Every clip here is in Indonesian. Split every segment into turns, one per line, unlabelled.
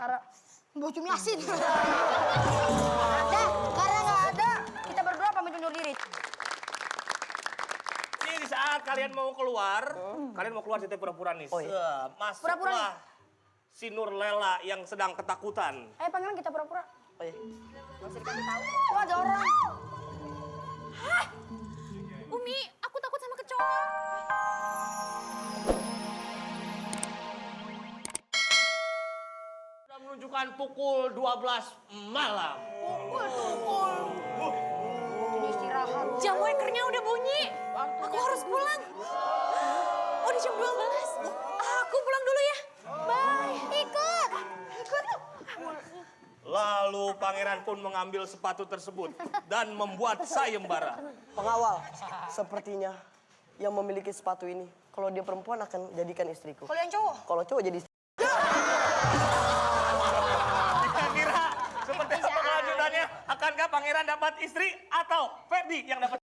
Karena bocum Yasin. Ada, karena nggak ada, kita berdua pamit undur diri.
Ini di saat kalian mau keluar, kita pura-pura nih.
Oh, iya.
Masuklah
Pura-pura.
si Nurlela yang sedang ketakutan.
Ayo pangeran kita pura-pura.
Oh iya.
Nggak usah dikasih tahu. Oh ada orang.
Hah? Umi, aku takut sama kecoa.
Sudah menunjukkan pukul 12 malam.
Pukul. Ini istirahat.
Jam wakernya udah bunyi. Aku harus pulang. Oh, udah jam 12. Aku pulang dulu ya. Bye. Ikut.
Lalu pangeran pun mengambil sepatu tersebut dan membuat sayembara.
Pengawal, sepertinya yang memiliki sepatu ini, kalau dia perempuan akan jadikan istriku.
Kalau yang cowok?
Kalau cowok jadi istri.
Kira-kira seperti apa kelanjutannya? Akankah pangeran dapat istri atau Ferdi yang dapat?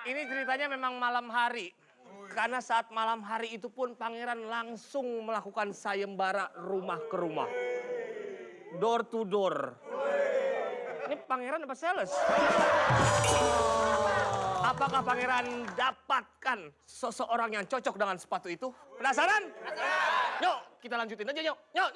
Ini ceritanya memang malam hari. Karena saat malam hari itu pun pangeran langsung melakukan sayembara rumah ke rumah. Door to door. Ini pangeran apa sales? Apakah pangeran dapatkan seseorang yang cocok dengan sepatu itu? Penasaran? Yuk, kita lanjutin aja yuk. Yuk.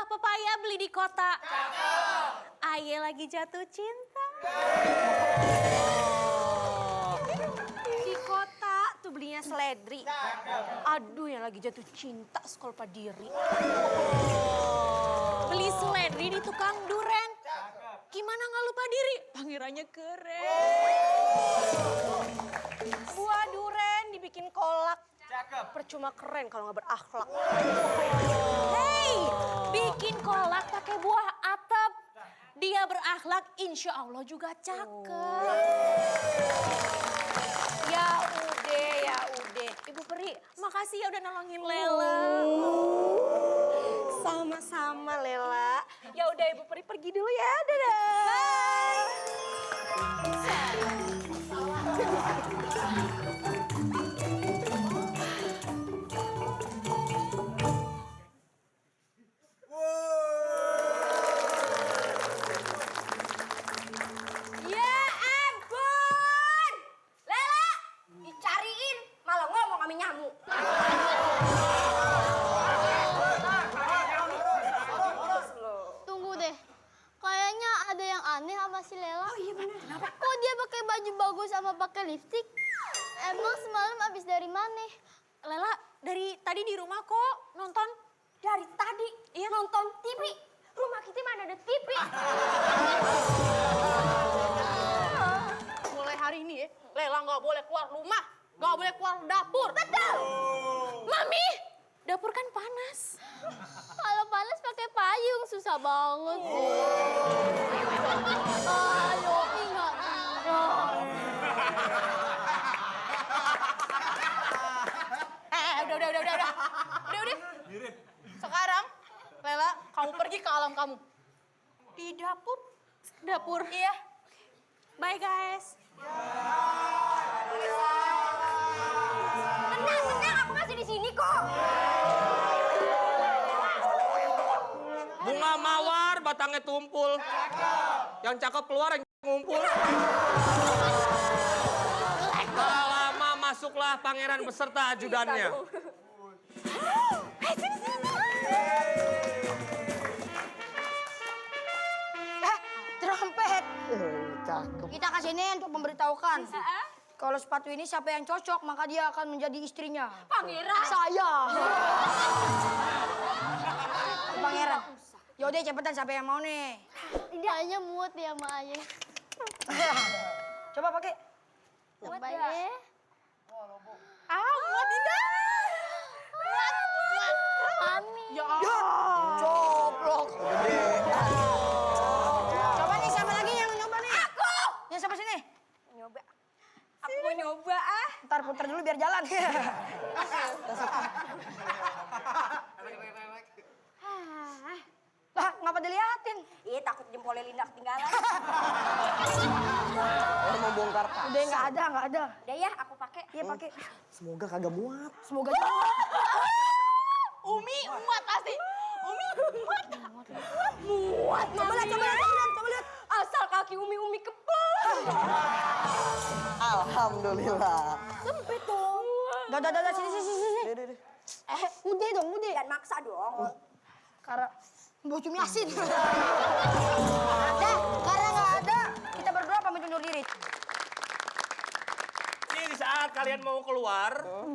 Pepaya beli di kota. Aye lagi jatuh cinta. Di kota tuh belinya seledri. Aduh yang lagi jatuh cinta sekolpa diri. Beli seledri di tukang duren. Gimana nggak lupa diri? Pangerannya keren.
Buah duren dibikin kolak. Percuma keren kalau nggak berakhlak.
Hei, bikin kolak pakai buah atap. Dia berakhlak, insya Allah juga cakep.
Ya udah.
Ibu Peri, makasih ya udah nolongin Lela.
Sama-sama Lela.
Ya udah Ibu Peri pergi dulu ya, dadah.
Ya ampun! Lela, dicariin malah ngomong sama nyamuk.
Tunggu deh, kayaknya ada yang aneh sama si Lela.
Oh iya mana? Kenapa?
Kok dia pakai baju bagus sama pakai lipstik? Emang semalam abis dari mana?
Lela, dari tadi di rumah kok nonton.
Dari tadi nonton TV. Rumah kita mana ada TV?
Mulai hari ini ya, Lela nggak boleh keluar rumah, nggak boleh keluar dapur. Betul. Mami, dapur kan panas.
Kalau panas pakai payung susah banget sih. Ayo ingat.
Udah. Sekarang, Lela, kamu pergi ke alam kamu. Di dapur. Dapur. Iya. Bye guys.
Tenang, aku masih di sini kok.
Bunga mawar batangnya tumpul. Yang cakep keluar, yang ngumpul. Tak lama masuklah pangeran beserta ajudannya.
Trompet.
untuk memberitahukan. Kalau sepatu ini siapa yang cocok, maka dia akan menjadi istrinya.
Pangeran.
Saya. Pangeran. Yaudah cepetan siapa yang mau nih.
Kayaknya muat ya sama ayah.
Coba pakai.
Coba deh.
Muat tidak.
Mami.
Coplok.
Coba nih siapa lagi yang nyoba nih? Aku. Yang siapa sini?
Nyoba. Aku mau nyoba ah.
Ntar putar dulu biar jalan. Lah, ngapa diliatin?
Iya takut jempolnya Linda ketinggalan.
Orang mau bongkar tas.
Udah nggak ada.
Udah ya aku pakai.
Iya pakai.
Semoga kagak muat.
Semoga aja.
Umi muat pasti. Umi muat.
Muat. Coba lihat.
Asal kaki Umi kebal.
Alhamdulillah.
Sempit dong.
Dah, sini.
Deh.
Udah dong.
Dan maksa dong.
Karena bau cumi asin. Karena nggak ada, kita berdua pamit undur diri.
Ini di saat kalian mau keluar,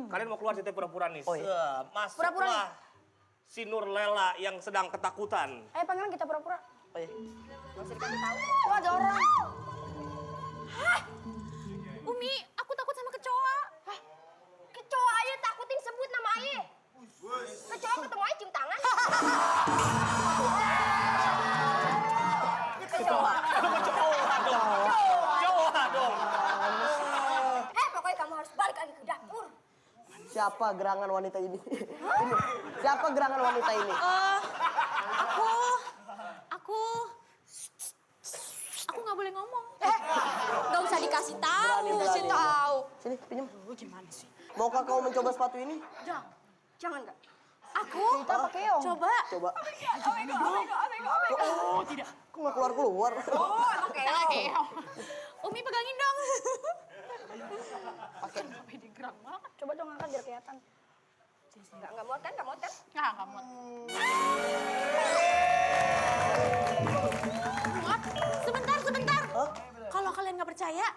kalian mau keluar cerita pura-pura nih.
Oh, iya.
Pura-pura
Masuklah si Nurlela yang sedang ketakutan.
Ayo pangeran kita pura-pura.
Oh, iya.
Oh ada orang.
Umi, aku takut sama kecoa. Kecoa aja takutin sebut nama ayah. Kecoa ketemu aja cium tangan.
Jawa dong.
Pokoknya kamu harus balik lagi ke dapur.
Siapa gerangan wanita ini? Ini. Siapa gerangan wanita ini?
Aku nggak boleh ngomong. Nggak usah dikasih tahu.
Berani. Sini, pinjam.
Gimana sih?
Maukah kau mencoba sepatu ini?
Jangan nggak. Aku
Kita pakai yong.
coba.
Coba.
Oh tidak.
Kok nggak keluar?
Oke. Umi pegangin dong.
Coba dong angkat biar kelihatan.
Nggak muat kan? Nggak muat. Muat. Sebentar.
Hah?
Kalau kalian nggak percaya,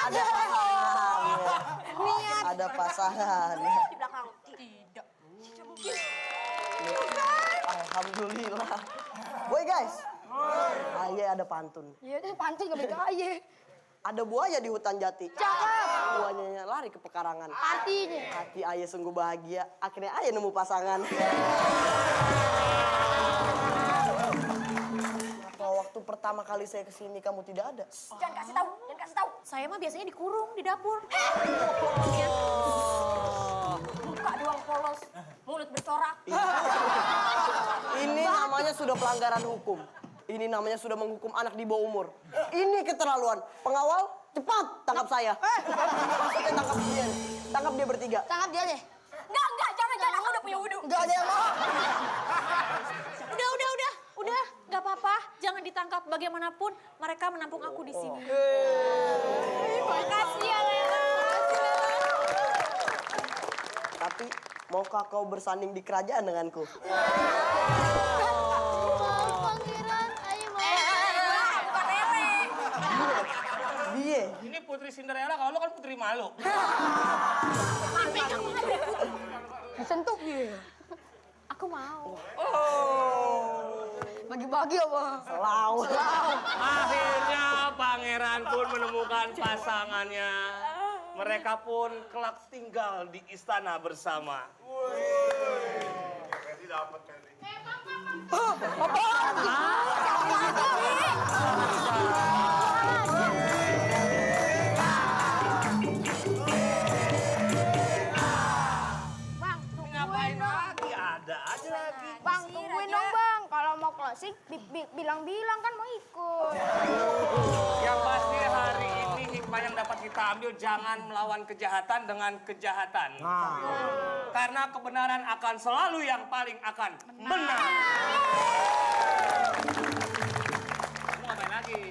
Ada pasangan. Ada pasangan.
di belakang. Tidak.
Alhamdulillah. Boy guys. Aye ada pantun.
Iya itu pantun nggak begitu aja.
Ada buaya di hutan jati.
Cakep.
Buayanya lari ke pekarangan.
Hatinya.
Hati Aye sungguh bahagia. Akhirnya Aye nemu pasangan. Kalau waktu pertama kali saya kesini kamu tidak ada.
Jangan kasih tahu. Saya mah biasanya dikurung di dapur. Muka doang polos, mulut bercorak.
Ini namanya sudah pelanggaran hukum. Ini namanya sudah menghukum anak di bawah umur. Ini keterlaluan. Pengawal, cepat tangkap saya. Maksudnya tangkap dia. Tangkap dia bertiga.
Tangkap dia deh.
Enggak, jangan. Aku udah punya wudhu.
Nggak ada yang mau.
Udah, nggak apa-apa. Jangan ditangkap. Bagaimanapun mereka menampung aku di sini. Makasih ya, Lela.
Tapi maukah kau bersanding di kerajaan denganku?
Mau pangeran, ayo mau.
Bukan Lele.
Dia.
Ini Putri Cinderella, kalau lo kan Putri Malu.
Disentuh dia.
Aku mau.
Bagi-bagi apa?
Selalu.
Akhirnya pangeran pun menemukan pasangannya. Mereka pun kelak tinggal di istana bersama.
Bang,
Ngapain lagi? Ada aja lagi.
Bang, tungguin dong bang. Kalau mau closing, bilang-bilang kan mau ikut.
Yang pasti hari ini hikmah yang dapat kita ambil, jangan melawan kejahatan dengan kejahatan. Karena kebenaran akan selalu yang paling akan menang. Kamu ngapain lagi?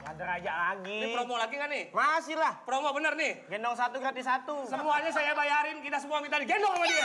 Ada raja lagi.
Ini promo lagi nggak nih?
Masih lah.
Promo bener nih?
Gendong satu gratis satu.
Semuanya saya bayarin, kita semua minta digendong sama dia.